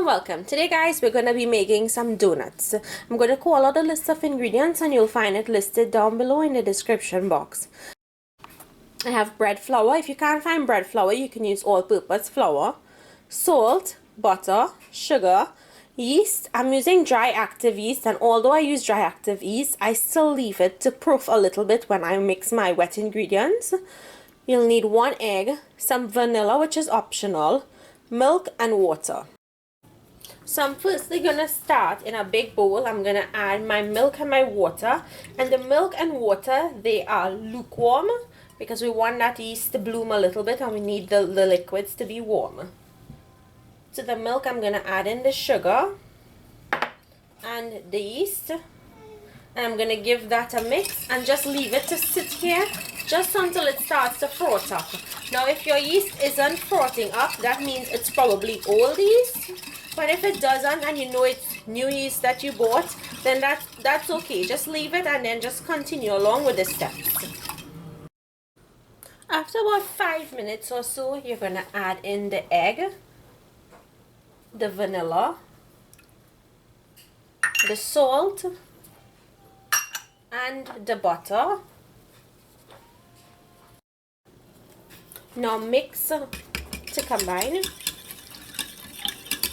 welcome. Today guys, we're going to be making some donuts. I'm going to call out a list of ingredients and you'll find it listed down below in the description box. I have bread flour. If you can't find bread flour, you can use all-purpose flour, salt, butter, sugar, yeast. I'm using dry active yeast, and although I use dry active yeast, I still leave it to proof a little bit when I mix my wet ingredients. You'll need 1 egg, some vanilla, which is optional, milk and water. So I'm firstly going to start in a big bowl. I'm going to add my milk and my water. And the milk and water, they are lukewarm because we want that yeast to bloom a little bit and we need the liquids to be warm. To the milk, I'm going to add in the sugar and the yeast. And I'm going to give that a mix and just leave it to sit here just until it starts to froth up. Now if your yeast isn't frothing up, that means it's probably old yeast. But if it doesn't and you know it's new yeast that you bought, then that's okay. Just leave it and then just continue along with the steps. After about 5 minutes or so, you're going to add in the egg, the vanilla, the salt, and the butter. Now mix to combine.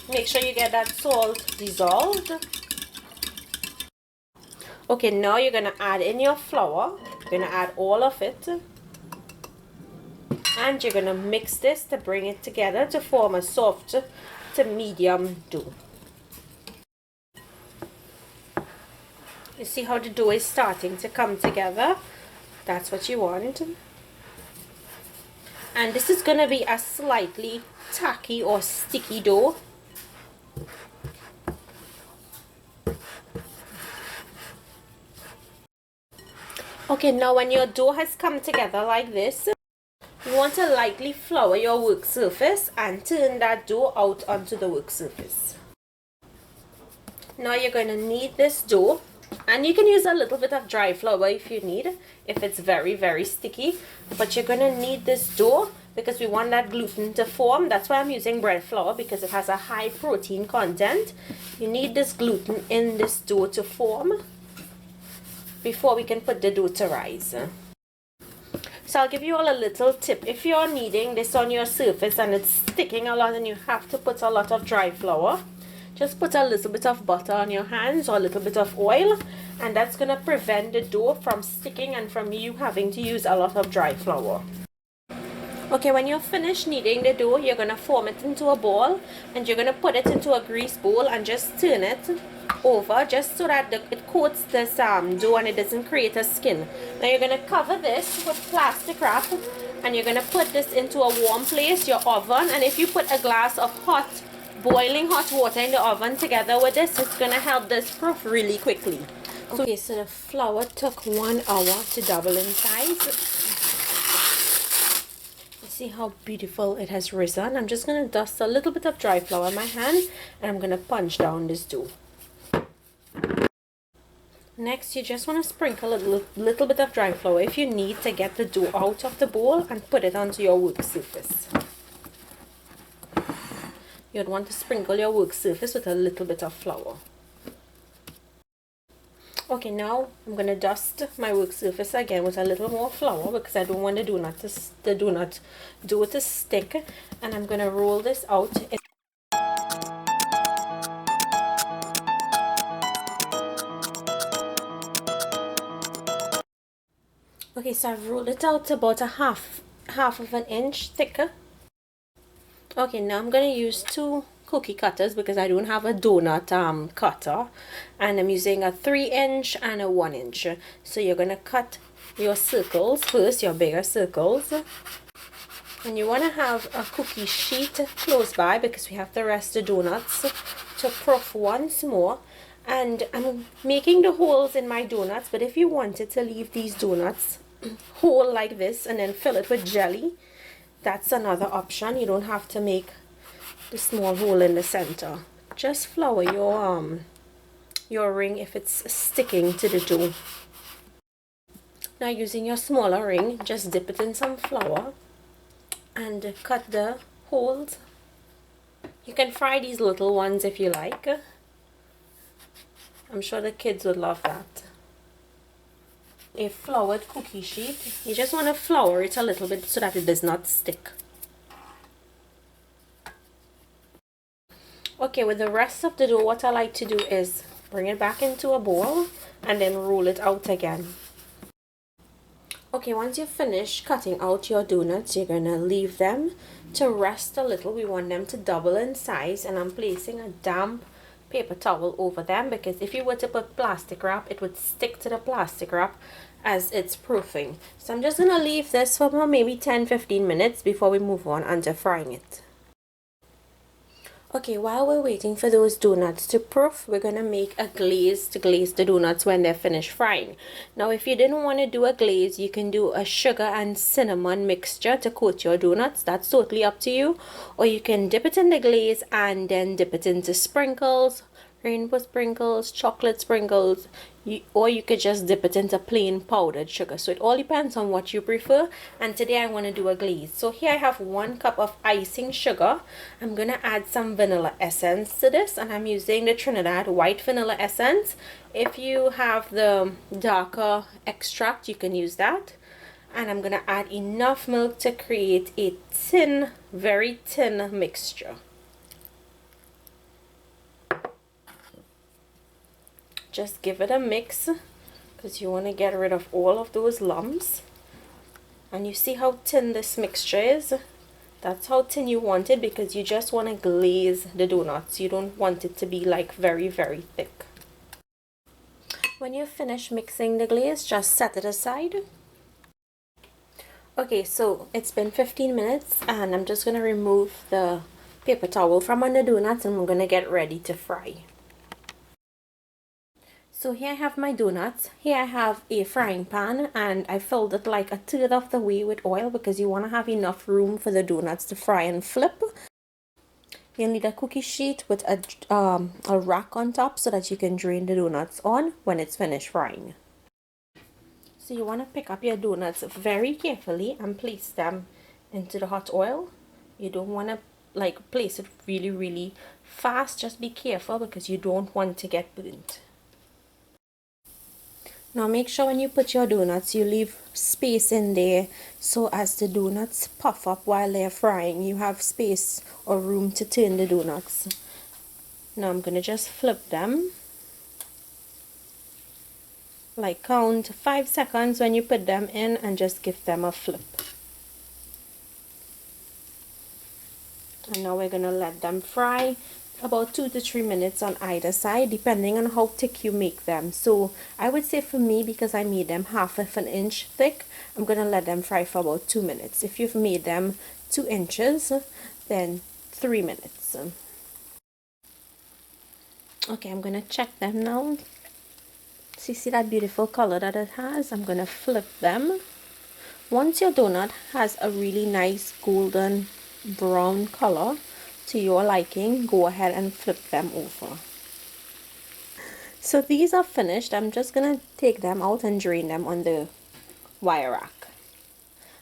Make sure you get that salt dissolved. Okay, now you're going to add in your flour. You're going to add all of it. And you're going to mix this to bring it together to form a soft to medium dough. You see how the dough is starting to come together? That's what you want. And this is going to be a slightly tacky or sticky dough. Okay, now when your dough has come together like this, you want to lightly flour your work surface and turn that dough out onto the work surface. Now you're going to knead this dough, and you can use a little bit of dry flour if you need, if it's very sticky. But you're going to knead this dough because we want that gluten to form. That's why I'm using bread flour, because it has a high protein content. You need this gluten in this dough to form before we can put the dough to rise. So I'll give you all a little tip. If you're kneading this on your surface and it's sticking a lot and you have to put a lot of dry flour, just put a little bit of butter on your hands or a little bit of oil, and that's going to prevent the dough from sticking and from you having to use a lot of dry flour. Okay, when you're finished kneading the dough, you're going to form it into a ball, and you're going to put it into a grease bowl and just turn it over just so that it coats this dough and it doesn't create a skin. Now you're going to cover this with plastic wrap, and you're going to put this into a warm place, your oven. And if you put a glass of boiling hot water in the oven together with this, it's going to help this proof really quickly. Okay, so the flour took 1 hour to double in size. See how beautiful it has risen. I'm just going to dust a little bit of dry flour on my hand, and I'm going to punch down this dough. Next, you just want to sprinkle a little bit of dry flour if you need to get the dough out of the bowl and put it onto your work surface. You'd want to sprinkle your work surface with a little bit of flour. Okay, now I'm going to dust my work surface again with a little more flour because I don't want the donut dough to stick, and I'm going to roll this out. Okay, so I've rolled it out to about a half of an inch thicker. Okay, now I'm going to use 2 cookie cutters because I don't have a donut cutter, and I'm using a 3-inch and a 1-inch. So you're going to cut your circles first, your bigger circles, and you want to have a cookie sheet close by because we have to rest the donuts to proof once more. And I'm making the holes in my donuts, but if you wanted to leave these donuts whole like this and then fill it with jelly, that's another option. You don't have to make the small hole in the center. Just flour your ring if it's sticking to the dough. Now using your smaller ring, just dip it in some flour and cut the holes You can fry these little ones if you like. I'm sure the kids would love that. A floured cookie sheet. You just want to flour it a little bit so that it does not stick. Okay, with the rest of the dough, what I like to do is bring it back into a bowl and then roll it out again. Okay, once you've finished cutting out your donuts, you're gonna leave them to rest a little. We want them to double in size, and I'm placing a damp paper towel over them because if you were to put plastic wrap, it would stick to the plastic wrap as it's proofing. So I'm just gonna leave this for maybe 10-15 minutes before we move on onto frying it. Okay, while we're waiting for those donuts to proof, we're gonna make a glaze to glaze the donuts when they're finished frying. Now, if you didn't want to do a glaze, you can do a sugar and cinnamon mixture to coat your donuts. That's totally up to you. Or you can dip it in the glaze and then dip it into sprinkles, rainbow sprinkles, chocolate sprinkles, or you could just dip it into plain powdered sugar. So it all depends on what you prefer. And today I want to do a glaze. So here I have 1 cup of icing sugar. I'm going to add some vanilla essence to this, and I'm using the Trinidad white vanilla essence. If you have the darker extract, you can use that. And I'm going to add enough milk to create a thin, very thin mixture. Just give it a mix because you want to get rid of all of those lumps. And you see how thin this mixture is? That's how thin you want it because you just want to glaze the donuts. You don't want it to be like very, very thick. When you finish mixing the glaze, just set it aside. Okay, so it's been 15 minutes and I'm just going to remove the paper towel from on the donuts and I'm going to get ready to fry. So here I have my donuts. Here I have a frying pan and I filled it like a third of the way with oil because you want to have enough room for the donuts to fry and flip. You'll need a cookie sheet with a rack on top so that you can drain the donuts on when it's finished frying. So you want to pick up your donuts very carefully and place them into the hot oil. You don't want to like place it really, really fast. Just be careful because you don't want to get burnt. Now make sure when you put your donuts, you leave space in there so as the donuts puff up while they're frying, you have space or room to turn the donuts. Now I'm going to just flip them. Like count 5 seconds when you put them in and just give them a flip. And now we're going to let them fry about 2 to 3 minutes on either side depending on how thick you make them. So I would say for me, because I made them half of an inch thick, I'm going to let them fry for about 2 minutes. If you've made them 2 inches, then 3 minutes. Okay, I'm going to check them now. So you see that beautiful color that it has? I'm going to flip them. Once your donut has a really nice golden brown color to your liking, go ahead and flip them over. So these are finished. I'm just gonna take them out and drain them on the wire rack.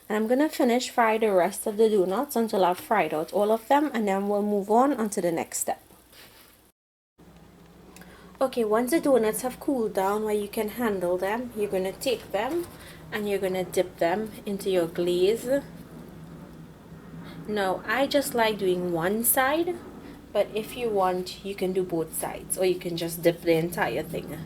And I'm gonna finish fry the rest of the donuts until I've fried out all of them, and then we'll move on to the next step. Okay, once the donuts have cooled down where you can handle them, you're gonna take them and you're gonna dip them into your glaze. Now, I just like doing one side, but if you want, you can do both sides, or you can just dip the entire thing.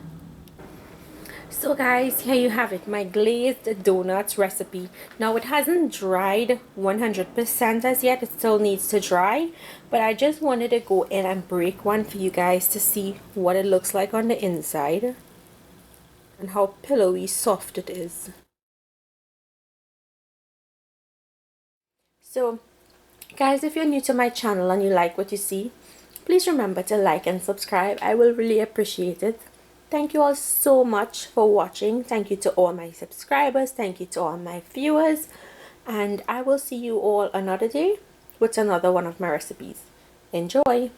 So guys, here you have it, my glazed donuts recipe. Now, it hasn't dried 100% as yet, it still needs to dry, but I just wanted to go in and break one for you guys to see what it looks like on the inside and how pillowy soft it is. So guys, if you're new to my channel and you like what you see, please remember to like and subscribe. I will really appreciate it. Thank you all so much for watching. Thank you to all my subscribers. Thank you to all my viewers. And I will see you all another day with another one of my recipes. Enjoy!